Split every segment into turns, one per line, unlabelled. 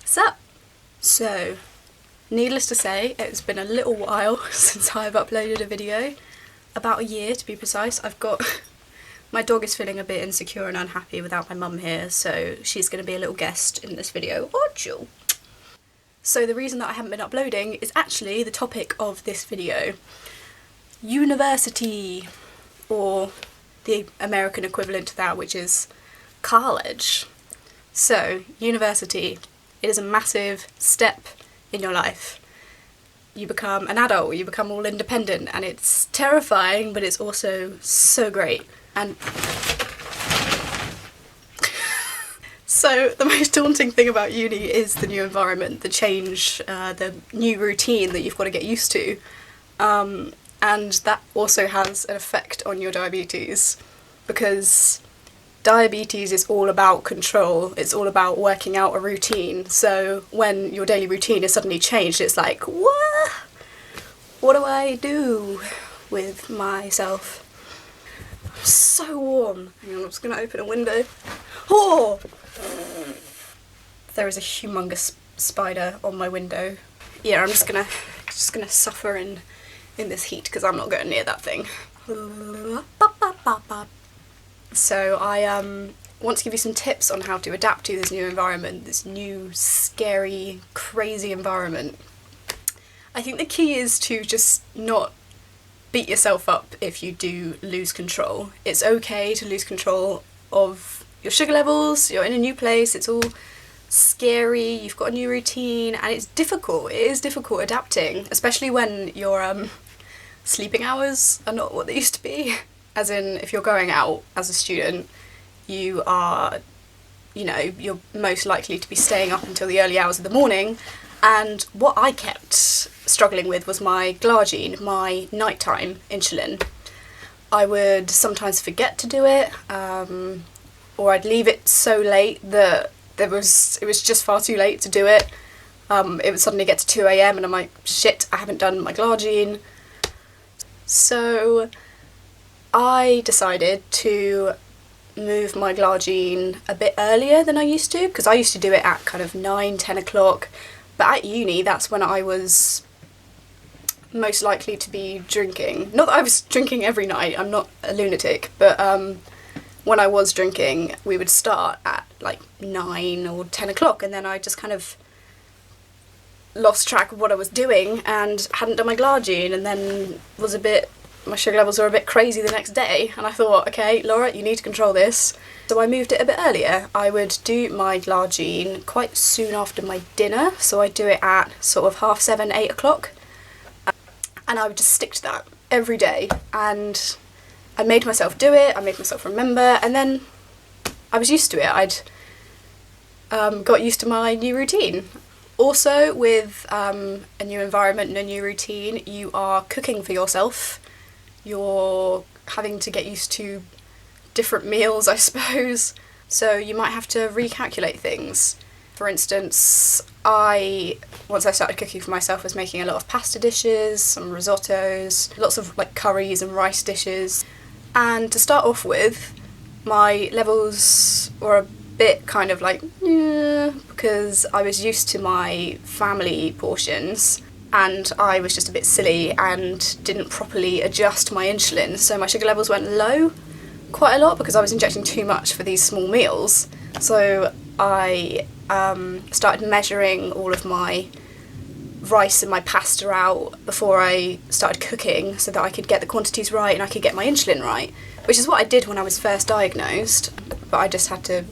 What's up? So, needless to say, it's been a little while since I've uploaded a video. About a year to be precise. My dog is feeling a bit insecure and unhappy without my mum here, so she's going to be a little guest in this video. Ochoo! So the reason that I haven't been uploading is actually the topic of this video. University, or the American equivalent to that, which is college. So, university. It is a massive step in your life. You become an adult, you become all independent, and it's terrifying, but it's also so great. And so the most daunting thing about uni is the new environment, the change, the new routine that you've got to get used to. And that also has an effect on your diabetes, because diabetes is all about control, it's all about working out a routine. So when your daily routine is suddenly changed, it's like, what do I do with myself? I'm so warm. Hang on, I'm just gonna open a window. Oh! There is a humongous spider on my window. Yeah, I'm just gonna suffer in this heat because I'm not going near that thing. So I want to give you some tips on how to adapt to this new environment, this new, scary, crazy environment. I think the key is to just not beat yourself up if you do lose control. It's okay to lose control of your sugar levels, you're in a new place, it's all scary, you've got a new routine, and it's difficult. It is difficult adapting, especially when your sleeping hours are not what they used to be. As in, if you're going out as a student, you're most likely to be staying up until the early hours of the morning. And what I kept struggling with was my glargine, my nighttime insulin. I would sometimes forget to do it, or I'd leave it so late that it was just far too late to do it. It would suddenly get to 2 AM and I'm like, shit, I haven't done my glargine. So I decided to move my glargine a bit earlier than I used to, because I used to do it at kind of 9-10 o'clock, but at uni that's when I was most likely to be drinking. Not that I was drinking every night, I'm not a lunatic, but when I was drinking we would start at like 9 or 10 o'clock, and then I just kind of lost track of what I was doing and hadn't done my glargine, and then my sugar levels were a bit crazy the next day, and I thought, okay, Laura, you need to control this. So I moved it a bit earlier. I would do my glargine quite soon after my dinner, so I'd do it at sort of 7:30, 8 o'clock, and I would just stick to that every day, and I made myself do it, I made myself remember, and then I was used to it. I'd got used to my new routine. Also, with a new environment and a new routine, you are cooking for yourself. You're having to get used to different meals, I suppose, so you might have to recalculate things. For instance, once I started cooking for myself, was making a lot of pasta dishes, some risottos, lots of like curries and rice dishes. And to start off with, my levels were a bit kind of like, because I was used to my family portions, and I was just a bit silly and didn't properly adjust my insulin, so my sugar levels went low quite a lot because I was injecting too much for these small meals. So I started measuring all of my rice and my pasta out before I started cooking, so that I could get the quantities right and I could get my insulin right, which is what I did when I was first diagnosed, but I just had to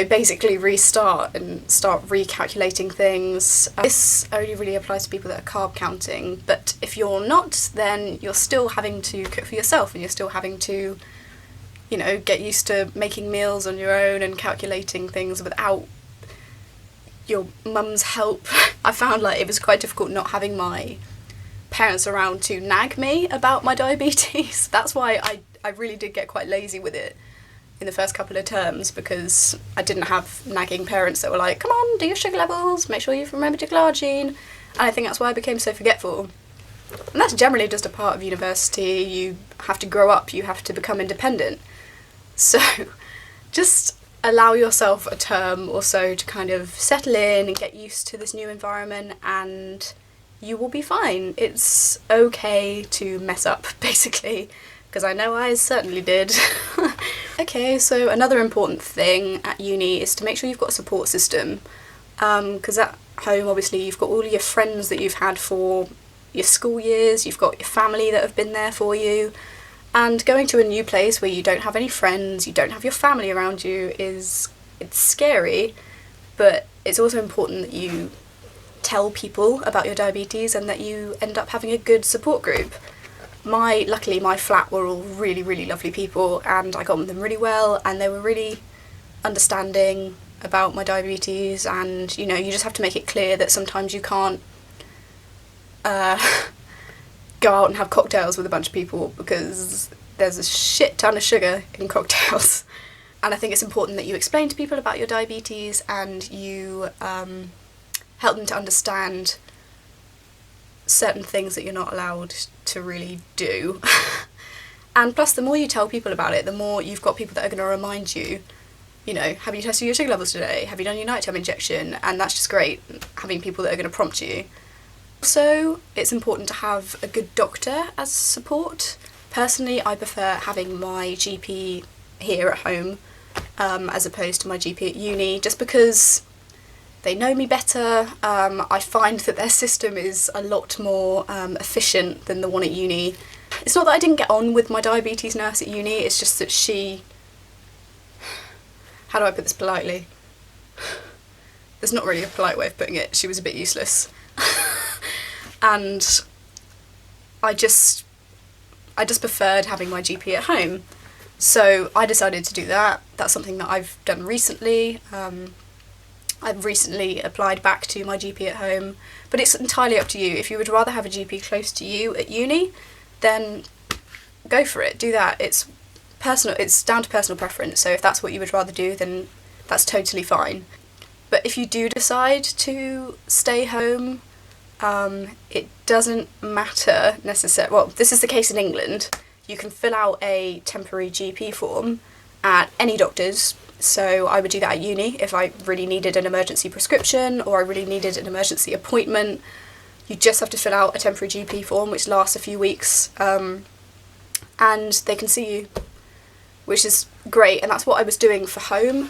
basically restart and start recalculating things. This only really applies to people that are carb counting, but if you're not, then you're still having to cook for yourself, and you're still having to, get used to making meals on your own and calculating things without your mum's help. I found like it was quite difficult not having my parents around to nag me about my diabetes. That's why I really did get quite lazy with it in the first couple of terms, because I didn't have nagging parents that were like, come on, do your sugar levels, make sure you've remembered your glargine. And I think that's why I became so forgetful. And that's generally just a part of university. You have to grow up, you have to become independent. So just allow yourself a term or so to kind of settle in and get used to this new environment, and you will be fine. It's okay to mess up, basically, because I know I certainly did. Okay, so another important thing at uni is to make sure you've got a support system, because at home, obviously, you've got all your friends that you've had for your school years, you've got your family that have been there for you, and going to a new place where you don't have any friends, you don't have your family around you it's scary, but it's also important that you tell people about your diabetes and that you end up having a good support group. Luckily my flat were all really, really lovely people, and I got with them really well, and they were really understanding about my diabetes, and you just have to make it clear that sometimes you can't go out and have cocktails with a bunch of people because there's a shit ton of sugar in cocktails. And I think it's important that you explain to people about your diabetes and you help them to understand certain things that you're not allowed to really do. And plus, the more you tell people about it, the more you've got people that are going to remind you, have you tested your sugar levels today? Have you done your nighttime injection? And that's just great, having people that are going to prompt you. Also, it's important to have a good doctor as support. Personally, I prefer having my GP here at home as opposed to my GP at uni, just because they know me better. I find that their system is a lot more efficient than the one at uni. It's not that I didn't get on with my diabetes nurse at uni, it's just that she... How do I put this politely? There's not really a polite way of putting it. She was a bit useless. And I just preferred having my GP at home. So I decided to do that. That's something that I've done recently. I've recently applied back to my GP at home, but it's entirely up to you. If you would rather have a GP close to you at uni, then go for it, do that. It's personal, it's down to personal preference, so if that's what you would rather do, then that's totally fine. But if you do decide to stay home, it doesn't matter necessarily. Well, this is the case in England. You can fill out a temporary GP form at any doctor's. So I would do that at uni if I really needed an emergency prescription or I really needed an emergency appointment. You just have to fill out a temporary GP form which lasts a few weeks, and they can see you, which is great. And that's what I was doing for home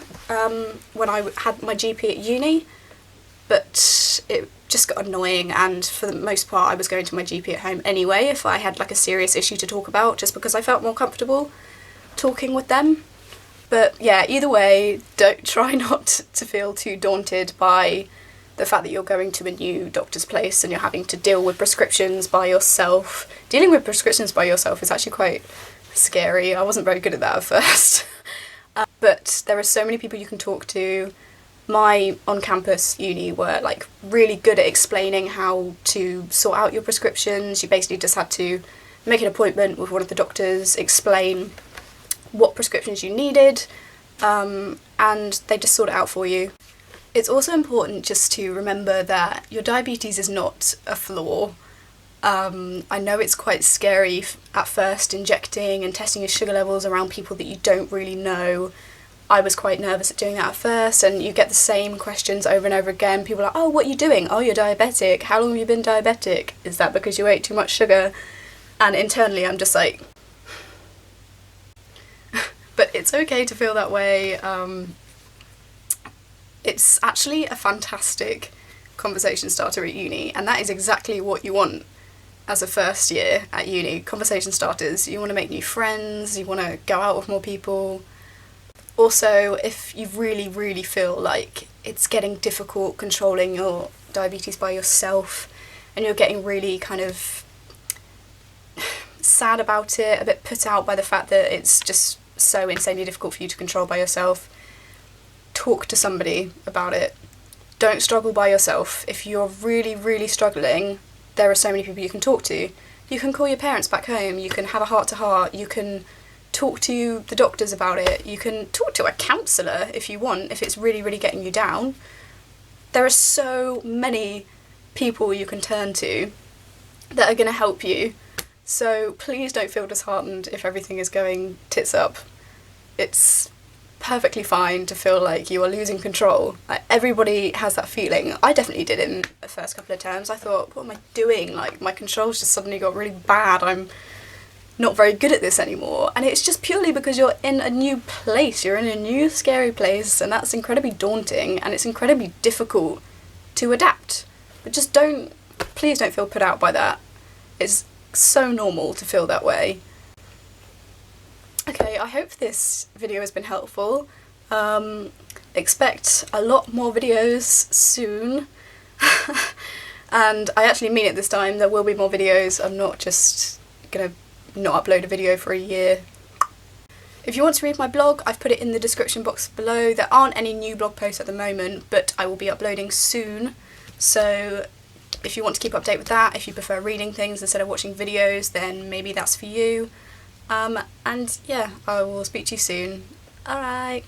when I had my GP at uni, but it just got annoying, and for the most part I was going to my GP at home anyway if I had like a serious issue to talk about, just because I felt more comfortable talking with them. But yeah, either way, try not to feel too daunted by the fact that you're going to a new doctor's place and you're having to deal with prescriptions by yourself. Dealing with prescriptions by yourself is actually quite scary. I wasn't very good at that at first. But there are so many people you can talk to. My on-campus uni were like really good at explaining how to sort out your prescriptions. You basically just had to make an appointment with one of the doctors, explain what prescriptions you needed, and they just sort it out for you. It's also important just to remember that your diabetes is not a flaw. I know it's quite scary at first injecting and testing your sugar levels around people that you don't really know. I was quite nervous at doing that at first, and you get the same questions over and over again. People are like, oh, what are you doing? Oh, you're diabetic. How long have you been diabetic? Is that because you ate too much sugar? And internally I'm just like, but it's okay to feel that way. It's actually a fantastic conversation starter at uni, and that is exactly what you want as a first year at uni. Conversation starters, you want to make new friends, you want to go out with more people. Also, if you really, really feel like it's getting difficult controlling your diabetes by yourself and you're getting really kind of sad about it, a bit put out by the fact that it's just so insanely difficult for you to control by yourself, talk to somebody about it. Don't struggle by yourself. If you're really, really struggling, there are so many people you can talk to. You can call your parents back home, you can have a heart-to-heart, you can talk to the doctors about it, you can talk to a counsellor if you want, if it's really, really getting you down. There are so many people you can turn to that are going to help you. So please don't feel disheartened if everything is going tits up. It's perfectly fine to feel like you are losing control. Like, everybody has that feeling. I definitely did in the first couple of terms. I thought, what am I doing? Like, my controls just suddenly got really bad. I'm not very good at this anymore. And it's just purely because you're in a new place. You're in a new scary place, and that's incredibly daunting, and it's incredibly difficult to adapt. But just please don't feel put out by that. It's so normal to feel that way. Okay, I hope this video has been helpful. Expect a lot more videos soon. And I actually mean it this time, there will be more videos. I'm not just gonna not upload a video for a year. If you want to read my blog, I've put it in the description box below. There aren't any new blog posts at the moment, but I will be uploading soon. So if you want to keep up to date with that, if you prefer reading things instead of watching videos, then maybe that's for you. And yeah, I will speak to you soon. Alright.